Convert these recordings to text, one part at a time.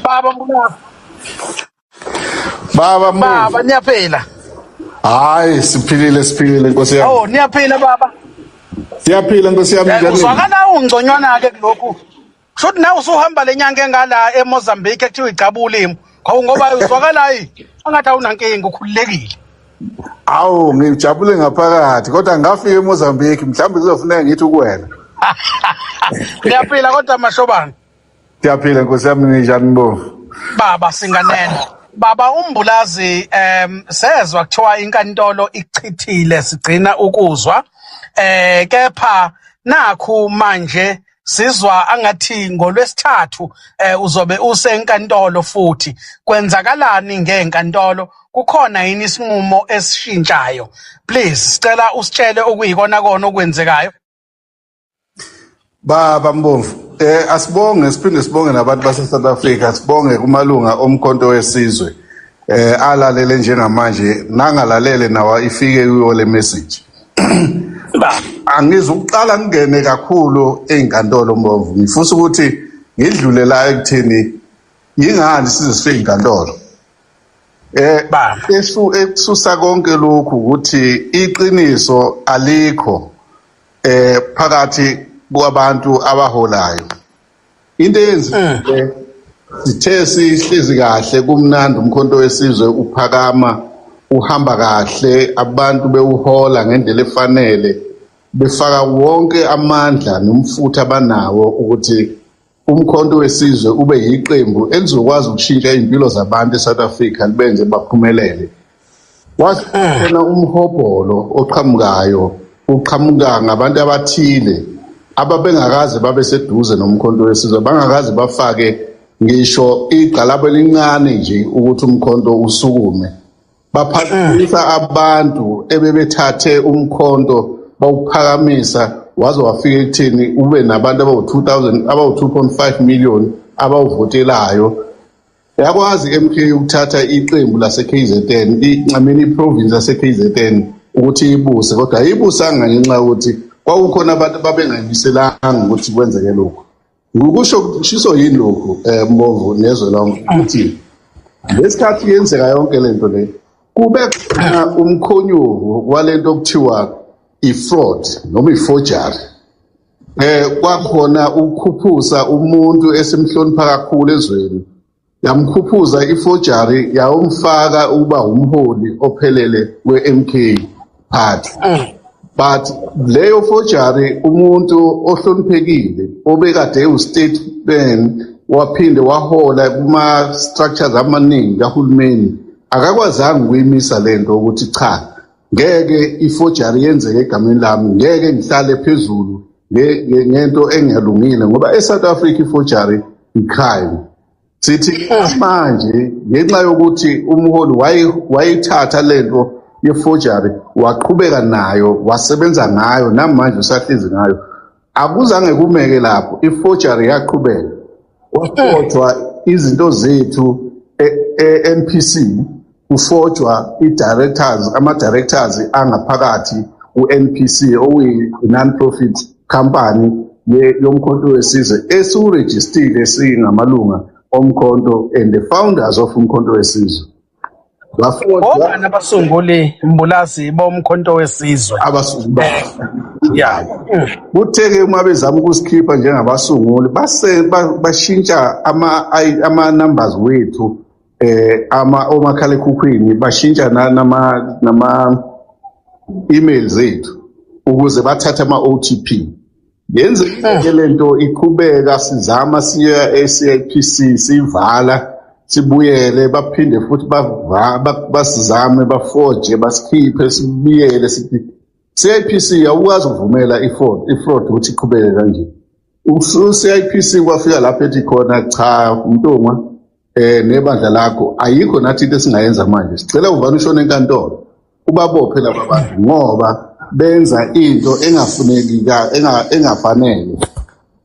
Baba Mbulasi. Baba Mbuzi. Baba niyaphila. Hayi siphilile Nkosi yami. Oh niyaphila baba. Siyaphila Nkosi yami njani? Uzwakala ungconywana ke kulokhu. Shothi nawe usuhamba lenyanga engala eMozambique ekuthiwa igcabulimo. Ngoba uzwakala angathi awunankinga ukhululekile. Awu ngijabule ngaphakathi kodwa ngafika eMozambique mhlawumbe kuzofuneka ngithi kuwena. Niyaphila kodwa mashobani. Siyaphila Nkosi yami njani Mbo? Baba singanene. Baba uMbulazi sezwa kuthiwa inkantolo ichithile sigcina ukuzwa kepha nakhu manje sizwa angathi ngolwesithathu uzobe usenkantolo futhi kwenzakalani ngenkantolo kukhona yini isinqumo esishintshayo please sicela usitshele okuyikona kona okwenzekayo Baba Mbomvu asibonge siphinde sibonge nabantu base South Africa sibonge kumalunga omkhonto wesizwe alalele njengamanje nangalalele nawa ifike kuyo le message angizukuqala ngene kakhulu einkantolo Mbomvu ngifisa ukuthi ngidlule la ekuthini yingani sizifike inkantolo esusa konke lokhu ukuthi iqiniso alikho phakathi kwabantu abaholayo into eyenzile sithe sihlezi kahle kumnandi umkhonto wesizwe uphakama uhamba kahle abantu bewuhola ngendlela efanele befaka wonke amandla nomfutho abanawo ukuthi umkhonto wesizwe ube yiqembu elizokwazi ukushintsha impilo zabantu eSouth Africa libenze baphumelele wasena umhobholo oqhamukayo uqhamuka ngabantu abathile ababengakaze babe seduze nomkhonto wesizwe bangakaze bafake ngisho igqalabo elincane nje ukuthi umkhonto usukume baphathisa abantu ebebethathe umkhonto bawuphakamisa waze wafika ekutheni ube nabantu abawu-2000 abawu-2.5 million abawuvotelayo yakwazi MK ukuthatha iqembu lase-KZN iprovince yase-KZN ukuthi ibuse kodwa ayibusanga ngenxa yokuthi kwakukhona abantu babengayimiselanga ukuthi kwenzeke lokhu kushiso yini lokhu Mbovu nezwe lonke ukuthi lesikhathi yenzeka yonke lento le kube khona umkhonyovu walento okuthiwa i-fraud noma i-forgery kwakhona ukukhuphuza umuntu esimhlonipha kakhulu ezweni yamkhuphuza i-forgery yawumfaka uba umholi ophelele we-MK party but leyo forgery umuntu ohloniphekile obekade u-statesman waphinde wahola kuma structures amaningi kahulumeni akakwazanga ukuyimisa lento ukuthi cha ngeke i-forgery yenzeke egameni lami ngeke ngihlale phezulu ngento engalungile ngoba eSouth Africa i-forgery i-crime sithi manje ngenxa yokuthi umholi wayithatha lento ye-forgery waqhubeka nayo wasebenza ngayo namanje usahlezi ngayo akuzange kumeke lapho i-forgery yaqhubeka wafojwa izinto zethu e-NPC kufojwa ama-directors angaphakathi u-NPC okuyi-non-profit company yomkhonto wesizwe esiwurejistile singamalunga omkhonto and the founders of umkhonto wesizwe Obani abasunguli Mbulazi bomkhonto wesizwe abasunguli kutheke uma bezama ukusikhipha njengabasunguli bashintsha ama-numbers wethu omakhalekhukhwini bashintsha nama-emails zethu ukuze bathathe ama-OTP yenzeke lento iqhubeka sizama siya e-CIPC sivala sibuyele baphinde futhi basizame bafoje basikhiphe sibuyele sithi CIPC awukwazi ukuvumela i-fraud ukuthi iqhubeke kanje u-CIPC kwafika lapho ethi khona cha Mntungwa nebandla lakho ayikho nathi into esingayenza manje sicela uvana ushone enkantolo ubabophe laba bantu ngoba benza into engafanele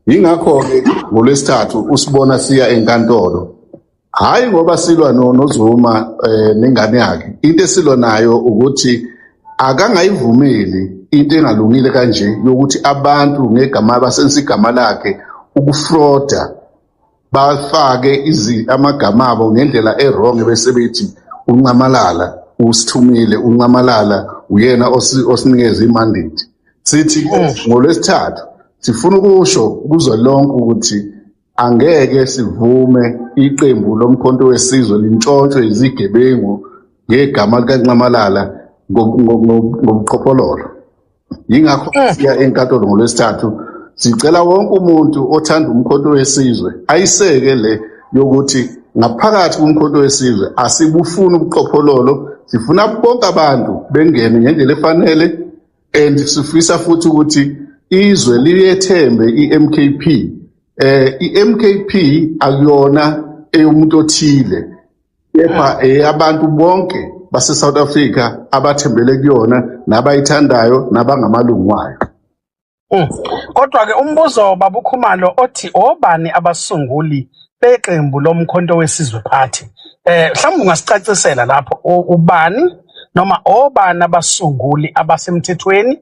yingakho-ke ngolwesithathu usibona siya enkantolo hayi ngoba silwa noZuma nengane yakhe into esilwa nayo ukuthi akangayivumeli into engalungile kanje yokuthi abantu ngegama abasebenzisa igama lakhe ukufroda bafake amagama abo ngendlela errong bese bethi uNcamalala usithumile, uNcamalala uyena osinikeza imandate. Sithi ngoLwesithathu sifuna ukusho kuzwe lonke ukuthi angeke sivume iqembu lomkhonto wesizwe lintshontshwe izigebengu ngegama likaNcamalala ngobuqhophololo. Yingakho siya enkantolo ngoLwesithathu sicela wonke umuntu othanda umkhonto wesizwe ayiseke le yokuthi ngaphakathi kumkhonto wesizwe asibufuni ubuqhophololo, sifuna bonke abantu bengene ngendlela efanele, and sifisa futhi ukuthi izwe liyethembe iMKP. iMKP akuyona eyomuntu othile, kepha eyabantu bonke base South Africa abathembele kuyona nabayithandayo nabangamalungu wayo. Kodwa ke umbuzo baba uKhumalo othi obani abasunguli beqembu lomkhonto wesizwe party? Mhlawumbe ungasicacisela lapho ubani noma obani abasunguli abasemthethweni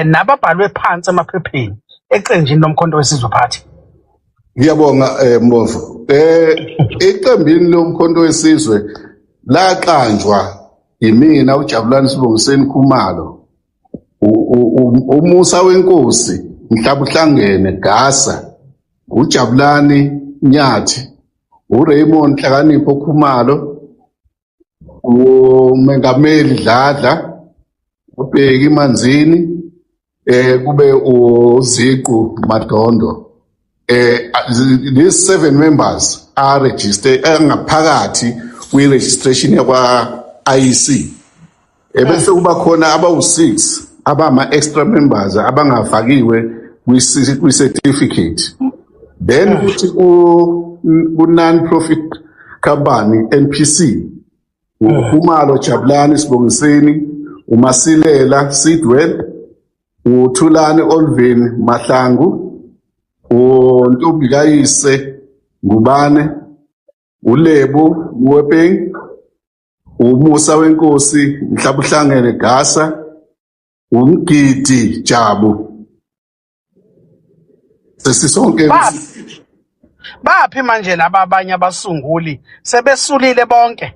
nababhalwe phansi emaphepheni eqenjini lomkhonto wesizwe party? Ngiyabonga Mbovu. Eqembini lomkhonto wesizwe laqanjwa yimina uJabulani Sibongiseni Khumalo, uMusa Wenkosi Mhlabuhlangene Gasa, uJabulani Nyathi, uRaymond Hlakanipho Khumalo, uMengameli Dladla, uBheki Manzini, kube uZiqu Madondo. These 7 members are registered ngaphakathi kwi-registration yakwa IEC. Bese kuba khona abawu6 abama-extra members abangafakiwe kwi-certificate. Then kuthi ku-non-profit company NPC, uKhumalo Jabulani Sibongiseni, uMasilela Sidwell, uThulani Olvin Mahlangu, uNtobikayise Ngubane, uLebo Mwepeng, uMusa Wenkosi Mhlabuhlangene Gasa, uMgidi Jabu. Sesisonke baphi manje laba abanye abasunguli sebesulile bonke?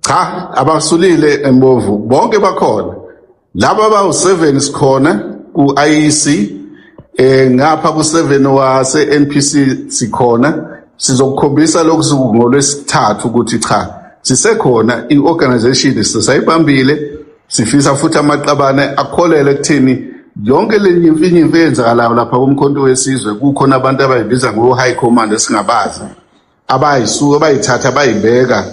Cha, abasulile Mbovu bonke bakhona. Laba abawu7 sikhona ku-IEC, ngapha ku7 wase NPC sikhona. Sizokukhombisa lokhu ngoLwesithathu ukuthi cha sisekhona i-organization sisayibambile, sifisa futhi amaqabane akholele ekutheni yonke le nyimfinyimfi eyenzakalayo lapha kumkhonto wesizwe kukhona abantu abayibiza ngo-high command esingabazi abayisuka abayithatha bayibeka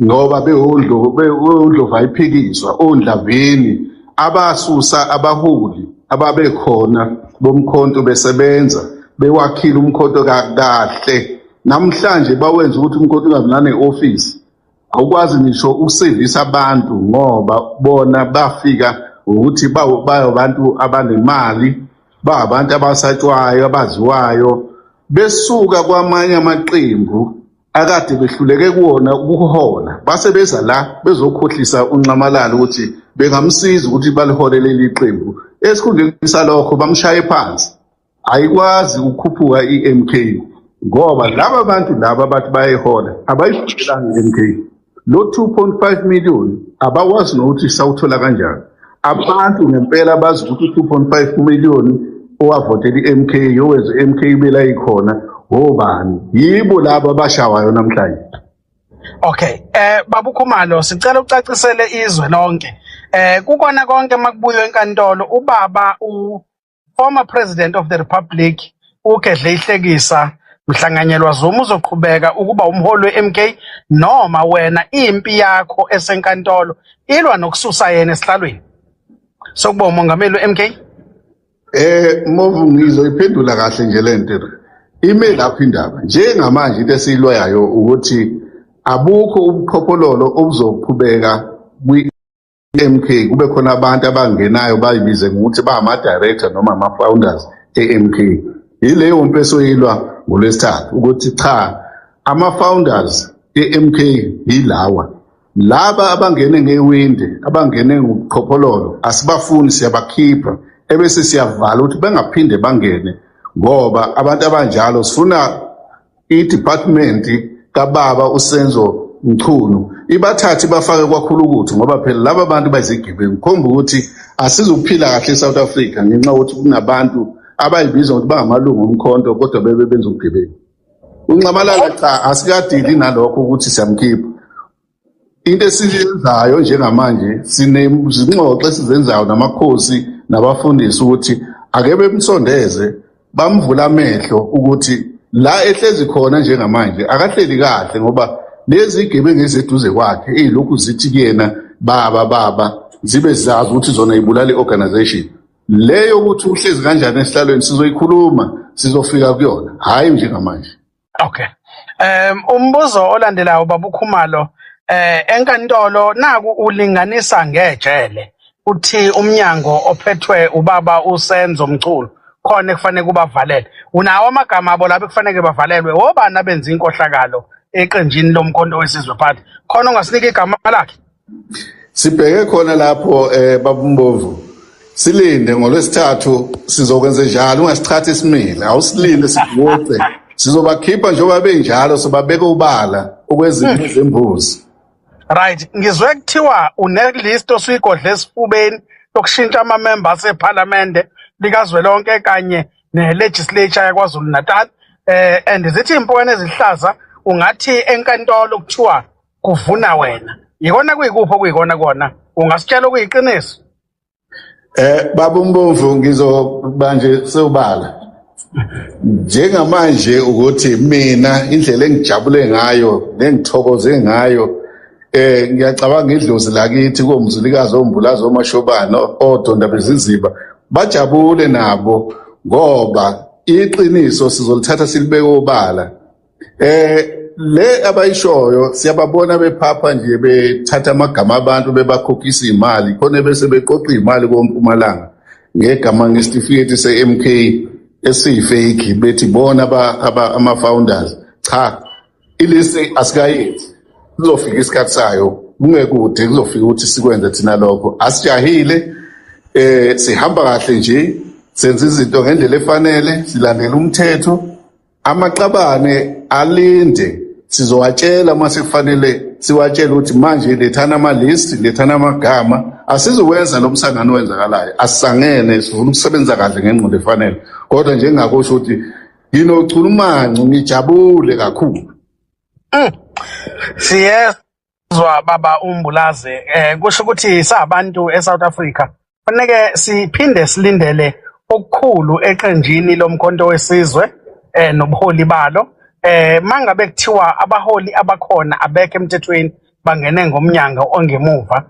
ngoba beondlovu ayiphikiswa ondlavini abasusa abaholi ababekhona bomkhonto besebenza bewakhile umkhonto kahle. Namhlanje bawenza ukuthi umkhonto ungabi nane-office, awukwazi ngisho ukusevisa abantu ngoba bona bafika ukuthi bayabantu abanemali, bayabantu abasatshwayo abaziwayo, besuka kwamanye amaqembu akade behluleke kuwona ukuhola, base beza la bezokhohlisa uNcamalala ukuthi bengamsiza ukuthi balihole leli qembu. Esikhundleni salokho bamshaye phansi, ayikwazi ukukhuphuka iMK ngoba laba bantu laba bathi bayihola abayifikelanga iMK. Lo 2.5 million abakwazi nokuthi sawuthola kanjani. Abantu ngempela bazi ukuthi 2.5 million owavotela iMK yowenza iMK ibela ikhona obani, yibo laba abashawayo namhlanje. Okay, baba uKhumalo sicela ucacisele izwe lonke. Kukona konke makubuyo enkantolo ubaba former president of the republic uGedle Ihlekisa Mhlanganyelwa Zuma uzoqhubeka ukuba umholi weMK noma wena impi yakho esenkantolo ilwa nokususa yena esihlalweni sokuba umongameli weMK? Mbovu ngizoyiphendula kahle nje lento. Ime lapho indaba njengamanje into esiyilwayo ukuthi abukho ubuqhophololo obuzoqhubeka kwi-MK, kube khona abantu abangenayo bayibize ngokuthi bangama-director noma ama-founders e-MK. Yileyo mpeso esoyilwa ngoLwesithathu ukuthi cha, ama-founders e-MK yilawa. Laba abangene ngewindi, abangene ngobuqhophololo asibafuni, siyabakhipha ebese siyavala ukuthi bengaphinde bangene ngoba abantu abanjalo sifuna i-department kababa uSenzo Mchunu ibathathi bafake kwakhulukuthi ngoba phela laba bantu bayizigebengu khomba ukuthi asizuphila kahle eSouth Africa ngenxa ukuthi kunabantu abayibiza ukuthi bangamalungu omkhonto kodwa bebe benza ubugebengu. uNcamalala cha asikadili nalokho ukuthi siyamkhipha. Into esiyenzayo njengamanje sinezingxoxo esizenzayo namakhosi nabafundisi ukuthi ake bemsondeze bamvula amehlo ukuthi la ehlezi khona njengamanje akahleli kahle ngoba lezi igebengu eziseduze kwakhe ezilokhu zithi kuyena baba zibe zazi ukuthi zona ibulala iorganization leyo ukuthi uhlezi kanjani esihlalweni sizoyikhuluma sizofika kuyona hayi njengamanje. Okay. Umbuzo olandelayo baba uKhumalo enkantolo naku ulinganisa ngejele uthi umnyango ophethwe ubaba uSenzo Mchunu khona kufanele kubavalele unawo amagama abo lapho kufanele bavalelwe obani abenza inkohlakalo eqenjini lomkhonto wesizwe phansi khona ungasinika igama lakhe. Sibheke khona lapho babumbovu silinde ngolwesithathu sizokwenza njalo ungasithatha isimile awusilinde sivuke sizobakhipha njengoba benjalo sobabeka ubala okwezinto zembuzi. Right, ngizwe kuthiwa unelist osuyigodla esifubeni yokushintsha ama-members eParliament likazwelonke kanye ne-legislature yaKwaZulu Natal and zithi impukane ezihlaza ungathi enkantolo kuthiwa kuvuna wena yikona kuyikuphi okuyikona kona ungasitshela okuyiqiniso. Baba uMbovu ngizobanje sewubala njengamanje ukuthi mina indlela engijabule ngayo nengithokoze ngayo ngiyacabanga idlozi lakithi komzulikazi ombulazi omashobano odonda beziziba bajabule nabo ngoba iqiniso sizolithatha silibeke obala. Le abayishoyo siyababona bephapha nje bethatha amagama abantu bebakhokhisa imali khona bese beqoqa imali koMpumalanga ngegama ngesitifiketi seMK esiyifake bethi bona ama founders cha ilise asikayethi kuzofika isikhathi sayo kungekude kuzofika ukuthi sikwenze thina lokho asijahile sihamba kahle nje senza izinto ngendlela efanele silandela umthetho amaqabane alinde sizowatshela mase kufanele siwatshela ukuthi manje lethana ama-list lethana amagama asizokwenza lo msangano wenzakalayo asisangene sifuna ukusebenza kahle ngengqondo efanele kodwa nje ngingakosho ukuthi nginochulumanco ngijabule kakhulu. Siyezwa baba uMbulaze kusho ukuthi sabantu eSouth Africa fanele siphinde silindele okukhulu eqenjini lomkhonto wesizwe nobuholi balo mangabe kuthiwa abaholi abakhona abekho emthethweni bangene ngomnyango ongemuva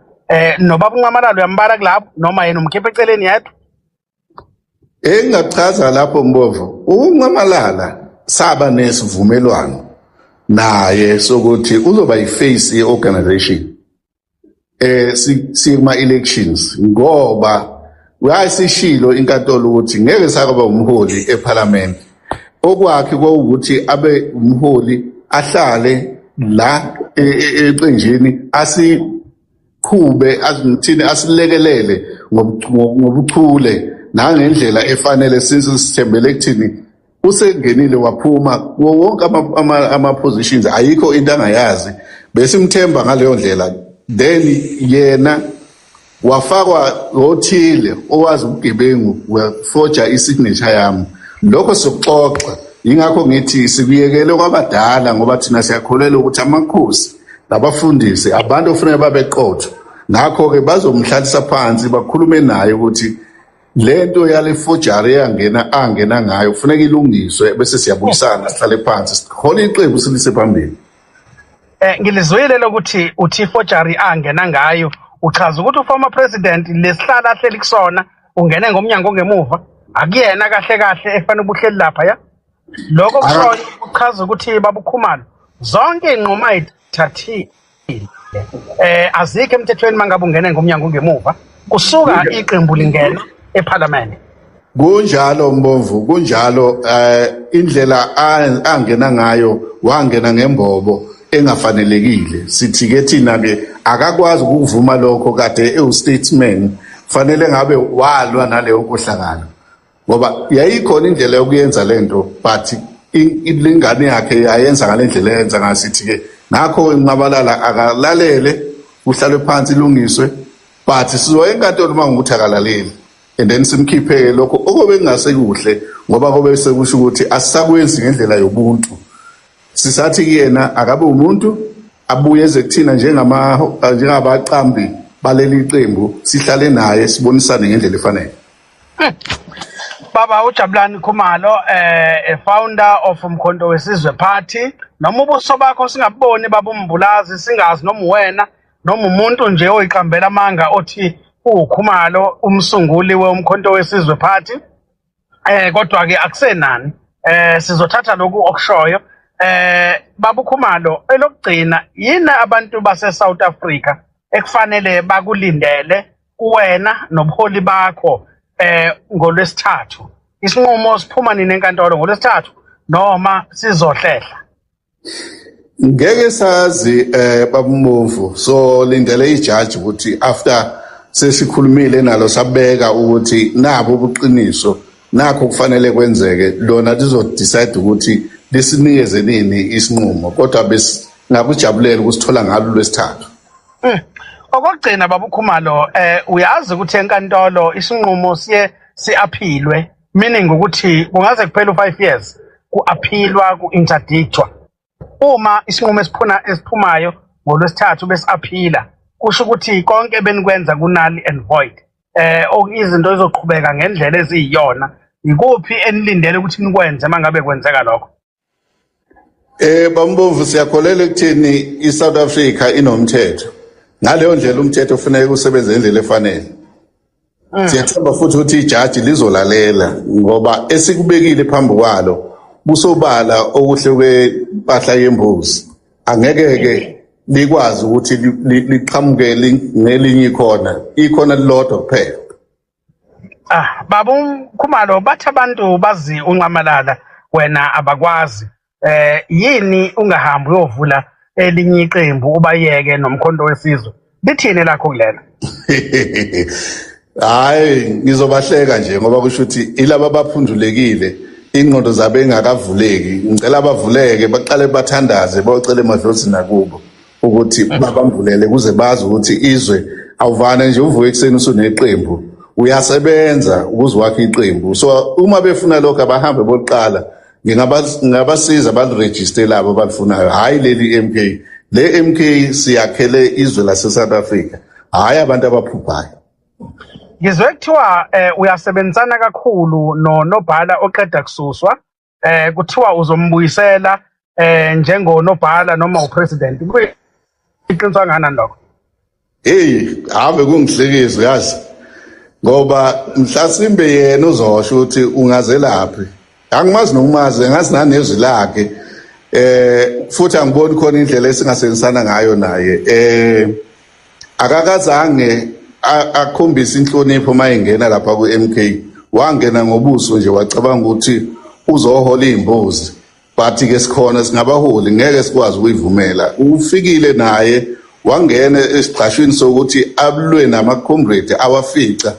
nobaba uNcamalala uyambala kulapho noma yena umkhipha eceleni yedwa. Engingachaza lapho Mbovu uNcamalala saba nesivumelwano naye sokuthi uzoba yiface yeorganization sikuma elections ngoba uyasishilo inkantolo ukuthi ngeke sakaba umholi eParliament okwakhe kwawukuthi abe umholi ahlale la eqenjini asikhube azithini asilekelele ngobuchule nangendlela efanele since sithembele kuthini usengenile waphuma wonke ama positions ayikho into angayazi besimthemba ngaleyo ndlela then yena wafakwa othile owazi ubugebengu weforja isignature yami lokho sokuxoxa ingakho ngithi sikuyekele kwabadala ngoba thina siyakholelwa ukuthi amakhosi nabafundisi abantu ofanele babeqotho ngakho ke bazomhlalisa phansi bakhulume naye ukuthi lento yale forgery angena ngayo kufanele ilungiswe bese siyabuyisana sihlale phansi sikhole iqembu silise phambili. Ngilizwile ukuthi uthi forgery angena ngayo uchaza ukuthi uformer president lesihlala ahleli kusona ungene ngomnyango ongemuva akuyena kahle kahle efanele ubuhleli lapha ya lokho kusho uchaza ukuthi baba uKhumalo zonke inqomo ayithathile azikho emthethweni mangabe ungene ngomnyango ongemuva kusuka iqembu lingena eParliament. Kunjalo Mbovu kunjalo indlela angena ngayo wangena ngembobo engafanelekile sithi ke thina ke akakwazi ukuvuma lokho kade ewustatesman fanele ngabe walwa naleyo nkohlakalo ngoba yayikhona indlela yokuyenza lento but ilingane yakhe ayenza ngalendlela eyenza ngasithi ke ngakho inqabalala akalalele uhlalwe phansi ilungiswe but sizoya enkantolo mangukuthi akalaleli and then simkhiphe lokho okobe kungasekuhle ngoba kobe sekusho ukuthi asisakwenzi ngendlela yobuntu sisathi kuyena akabe umuntu abuye eze kuthina njengabaqambi baleli qembu sihlale naye sibonisane ngendlela efanele. Baba uJabulani Khumalo founder of Umkhonto Wesizwe Party noma ubuso bakho singaboni baba uMbulazi singazi noma wena noma umuntu nje oyiqambela amanga othi uKhumalo umsunguli weUmkhonto Wesizwe Party kodwa ke akusenani sizothatha lokhu okushoyo baba uKhumalo elokugcina yini abantu base South Africa ekufanele bakulindele kuwena nobuholi bakho ngolwesithathu isinqumo siphuma nini enkantolo ngolwesithathu noma sizohlehla ngeke sazi babumvu so lindele ijaji ukuthi after sesikhulumile nalo sabeka ukuthi nabo ubuqiniso nakho kufanele kwenzeke lona lizodecide ukuthi lisinikeze nini isinqumo kodwa ngakujabulela ukusithola ngalo lwesithathu. Okugcina baba uKhumalo uyazi ukuthi enkantolo isinqumo siaphilwe meaning ukuthi kungaze kuphele u5 years kuaphilwa kuinterdictwa uma isinqumo esiphumayo ngolwesithathu besiaphila kusho ukuthi konke benikwenza kunali and void izinto ezoqhubeka ngendlela eziyiyona ikuphi enilindele ukuthi nikwenze mangabe kwenzeka lokho. Bambovu siyakholela ekuthini iSouth Africa inomthetho ngaleyo ndlela umthetho ufanele usebenze ngendlela efanele. Siyathemba futhi ukuthi ijaji lizolalela ngoba esikubekile phambi kwalo busobala okuhle kwempahla yembuzi angeke ke likwazi ukuthi liqhamuke ngelinye ikhona lilodwa kuphela. Baba uKhumalo bathi abantu bazi unqamalala wena abakwazi yini ungahambi uyovula elinye iqembu ubayeke nomkhonto wesizwe lithini lakho kulela? Hayi ngizobahleka nje ngoba kusho ukuthi ilaba abaphundulekile ingqondo zabe engakavuleki ngicela bavuleke baqale bathandaze bacele emadlozini nakubo ukuthi babambulele kuze bazi ukuthi izwe awuvane nje uvuke ekseni usuneqembu uyasebenza ukuze wakhe iqembu so uma befuna lokho abahambe boqala ngingabasiza baliregister labo abafunayo hayi leli MK le MK siyakhele izwe lase South Africa hayi abantu abaphuphayo. Ngizwe kuthiwa uyasebenzana kakhulu nonobhala oqeda kususwa kuthiwa uzombuyisela njengonobhala noma upresident iqiniswa ngana lokho. Hambe kungihlekisa yazi ngoba mhlasimbe yena uzosho ukuthi ungaze laphi angimazi nokumazi ngazi nanezwi lakhe futhi angiboni khona indlela esingasebenzisana ngayo naye akakazange akhombisa inhlonipho mayengena lapha ku-MK wangena ngobuso nje wacabanga ukuthi uzohola imbuzi but ke sikhona singabaholi ngeke sikwazi ukuyivumela ufikile naye wangena esiqashweni sokuthi abulwe nama-comrade awafica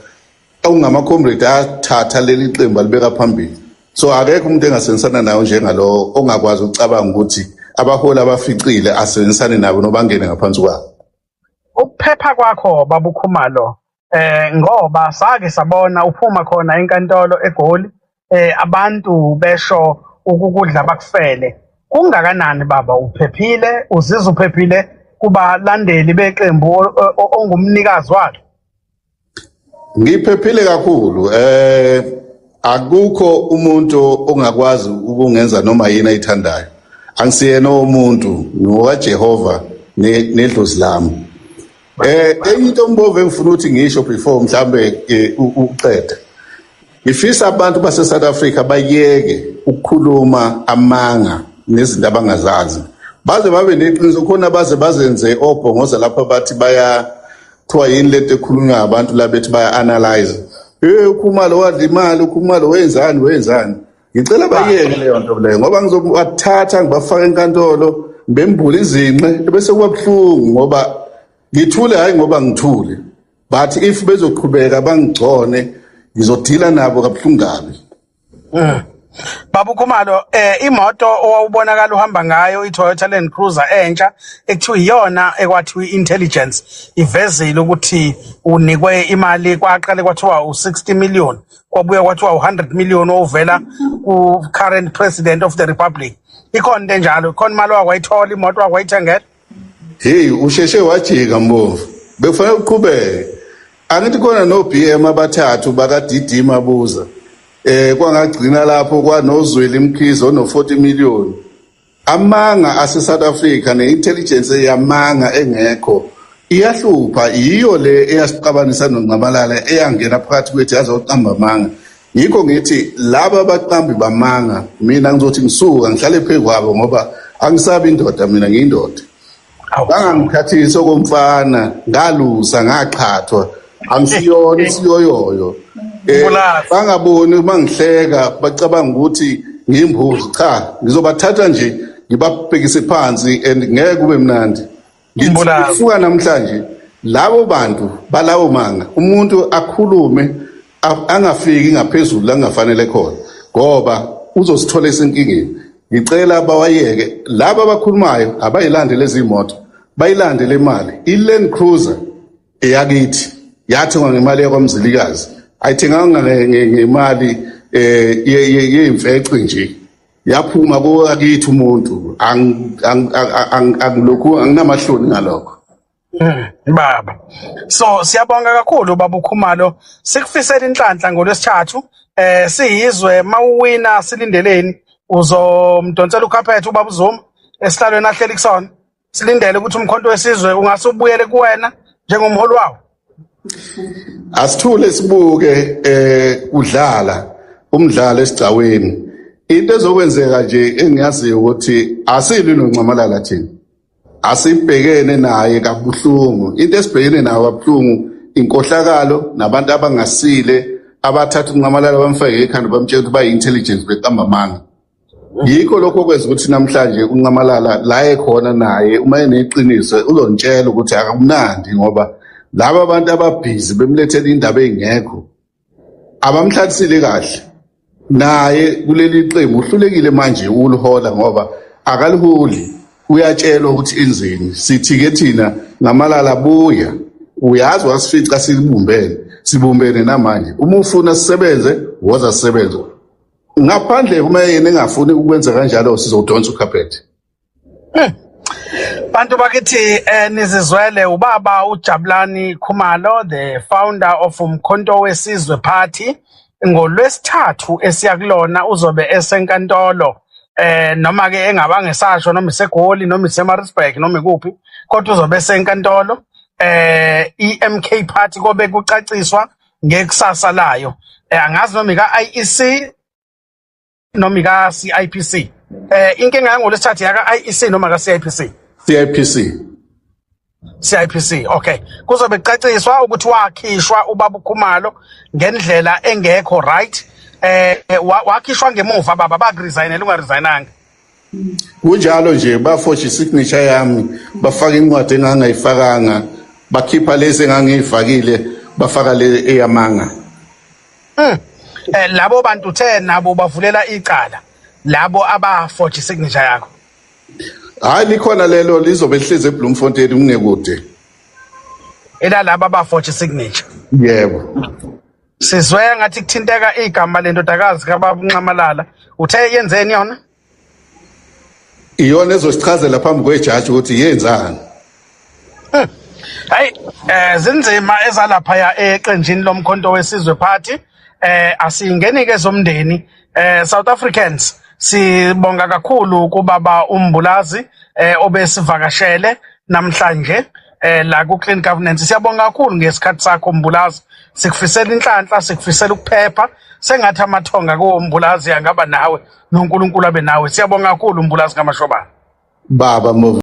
okungama-comrade athatha leli qembu alibeka phambili so akekho umuntu engasebenzisana nayo njengalo ongakwazi ukucabanga ukuthi abaholi abaficile asebenzisane nabo nobangene ngaphansi kwabo. Ukuphepha kwakho baba uKhumalo ngoba sake sabona uphuma khona enkantolo eGoli abantu besho ukukudla bakufele kungakanani baba uphephile uzizwa uphephile kubalandeli beqembu ongumnikazi wakhe? Ngiphephile kakhulu akukho umuntu ongakwazi ukungenza noma yini ayithandayo angisiyena umuntu ngokaJehova nedlozi lami. Enye into Mbovu engifuna ukuthi ngisho before mhlambe uqeda ngifisa abantu base South Africa bayeke ukukhuluma amanga nezinto abangazazi baze babe neqiniso khona bazenze obhongoza lapha bathi bayathiwa yini lento ekhulunywa abantu la bethi baya analyze uKhumalo wadla imali uKhumalo wenzani ngicela bayeke leyo nto leyo ngoba ngizobathatha ngibafaka enkantolo bembula izinqe bese kubabuhlungu ngoba ngithule hayi ngoba ngithule but if bezoqhubeka bangigcone ngizodila nabo kabuhlungu kabi. Baba Khumalo, imoto owawubonakala uhamba ngayo iToyota Land Cruiser entsha ekuthiwa iyona ekwathiwa intelligence ivezile ukuthi unikwe imali kwaqale kwathiwa u60 million kwabuye kwathiwa u100 million ovela ku current president of the republic. Ikhona into enjalo, khona imali wakwayithola imoto wakwayithengela? Hey, usheshe wajika Mbovu. Bekufanele uqhubeke. Angithi khona no BM abathathu baka DD Mabuza. Kwangagcina lapho kwanozweli Mkhize no 40 million. Amanga ase South Africa neintelligence yamanga engekho. Iyahlupha iyo le eyasiqabanisa noNcamalala eyangena phakathi kwethu yazoqamba amanga. Yikho ngithi laba abaqambi bamanga mina ngizothi ngisuka ngihlale phezu kwabo ngoba angisabi indoda mina ngiyindoda. Bangangikhathisa komfana ngalusa ngaqhathwa angisiyona isiyoyoyo. Bangaboni uma ngihleka bacabanga ukuthi ngimbuzi, cha ngizobathatha nje ngibabhekise phansi and ngeke kube mnandi. Ngisuka namhlanje labo bantu balawo manga umuntu akhulume angafiki ngaphezulu la ngafanele khona ngoba uzosithola esenkingeni. Ngicela abawayeke laba abakhulumayo abayilande lezi moto bayilande le mali. iLand Cruiser eyakithi yathengwa ngemali yakwamzilikazi, ayithenganga ngemali yemfece nje, yaphuma kowakithi umuntu. Angilokhu anginamahloni ngalokho. Baba, so siyabonga kakhulu Baba Khumalo, sikufisela inhlanhla ngolwesithathu. Siyizwe mawuwina silindeleni uzomdonsela ukhaphethe ubaba uZuma esihlalweni ahleli kusona. Silindele ukuthi umkhonto wesizwe ungase ubuyele kuwena njengomholi wawo. Asithule sibuke udlala umdlalo esigcaweni. Into ezokwenzeka nje engiyaziyo ukuthi asili noNcamalala thina. Asibhekene naye kabuhlungu. Into esibhekene nayo kabuhlungu inkohlakalo nabantu abangasile abathatha uNcamalala bamfake ekhanda bamtshela ukuthi bayi-intelligence beqamba amanga. Yikho lokho kwenza ukuthi namhlanje uNcamalala la ekhona naye uma eneqiniso uzontshela ukuthi akamnandi ngoba laba abantu ababhizi bemlethela indaba engekho abamhlatsile kahle. Naye kuleli qembu uhlulekile manje ukulihola ngoba akaliholi. Uyatshelwa ukuthi enzeni. Sithi-ke thina Ncamalala buya, uyazi wasifica sibumbene namanje. Uma ufuna sisebenze woza sisebenze. Ngaphandle uma yena engafuni ukwenza kanjalo sizodonsa ukhaphethe. Bantu bakithi nizizwele ubaba uJabulani Khumalo, the founder of Umkhonto Wesizwe Party. NgoLwesithathu esiyakulona uzobe esenkantolo noma ke engabanga esasho noma iseGoli noma iseMaritzburg noma ikuphi kodwa uzobe esenkantolo. iMK Party kobe kucaciswa ngekusasa layo. Angazi noma ika-IEC noma ika-CIPC. Inkinga yangoLwesithathu yaka-IEC noma ka-CIPC? CIPC, okay. Kuzobe kucaciswa ukuthi wakhishwa ubaba Khumalo ngendlela engekho right. Wakhishwa ngemuva baba bakuresignela ungaresignanga. Kunjalo nje baforge isignature yami bafaka incwadi engangayifakanga bakhipha lezi engangiyifakile bafaka le eyamanga. Labo bantu 10 nabo bavulela icala labo abaforge isignature yakho. Hayi likhona lelo lizobe lihleze eBloemfontein ungekude. Ela laba abaforge isignature. Yebo. Sizwe ngathi kuthinteka igama lendodakazi kaBaba uNcamalala. Uthe yenzeni yona? Iyona ezosichazela phambi kwejaji ukuthi yenzani. Hayi zinzima ezalapha ya eqenjini lomkhonto wesizwe party. Asingenike zomndeni South Africans. Sibonga kakhulu kubaba uMbulazi obesivakashele namhlanje la ku Clean Governance. Siyabonga kakhulu ngesikhathi sakho Mbulazi. Sikufisela inhlanhla, sikufisela ukuphepha. Sengathi amathonga kuMbulazi angaba nawe noNkulunkulu abe nawe. Siyabonga kakhulu Mbulazi kaMashobana. Baba